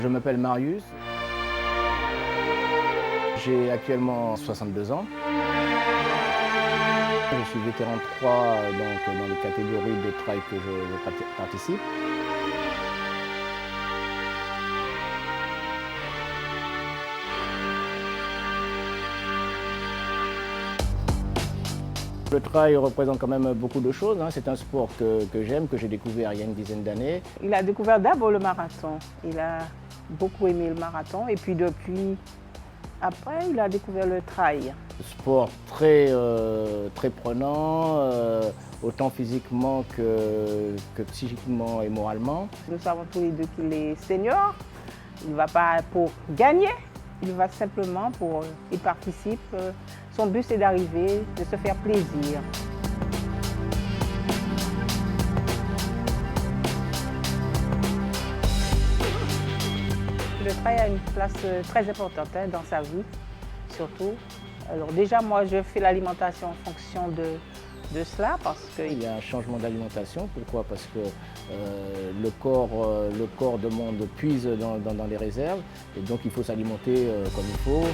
Je m'appelle Marius. J'ai actuellement 62 ans. Je suis vétéran 3 donc, dans les catégories de trail que je participe. Le trail représente quand même beaucoup de choses. C'est un sport que j'aime, que j'ai découvert il y a une dizaine d'années. Il a découvert d'abord le marathon. Il a beaucoup aimé le marathon et puis après, il a découvert le trail. Sport très prenant, autant physiquement que psychiquement et moralement. Nous savons tous les deux qu'il est senior. Il ne va pas pour gagner, il va simplement il participe. Son but, c'est d'arriver, de se faire plaisir. Le trail a une place très importante dans sa vie, surtout. Alors déjà, moi, je fais l'alimentation en fonction de cela parce que... Il y a un changement d'alimentation. Pourquoi? Parce que le corps de monde puise dans les réserves et donc il faut s'alimenter comme il faut.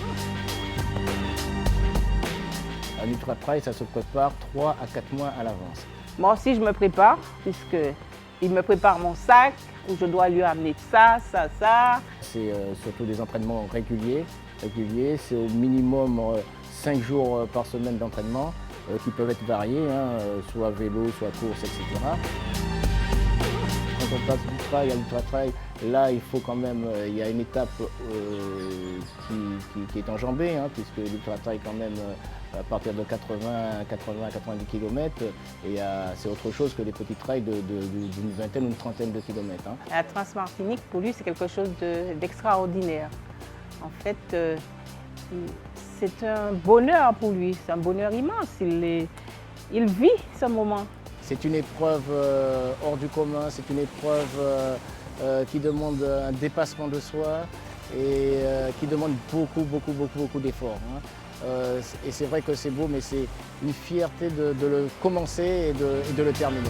Un ultra trail, ça se prépare 3 à 4 mois à l'avance. Moi aussi, je me prépare puisqu'il me prépare mon sac où je dois lui amener ça. C'est surtout des entraînements réguliers. C'est au minimum 5 jours par semaine d'entraînement qui peuvent être variés, soit vélo, soit course, etc. Quand on passe du trail à l'ultra trail, là il faut quand même, il y a une étape qui est enjambée, puisque l'ultra trail quand même à partir de 80-90 km, et c'est autre chose que les petits trails d'une vingtaine ou une trentaine de kilomètres. La Transmartinique, pour lui, c'est quelque chose d'extraordinaire. En fait, c'est un bonheur pour lui, c'est un bonheur immense. Il vit ce moment. C'est une épreuve hors du commun, c'est une épreuve qui demande un dépassement de soi et qui demande beaucoup d'efforts. Et c'est vrai que c'est beau, mais c'est une fierté de le commencer et de le terminer.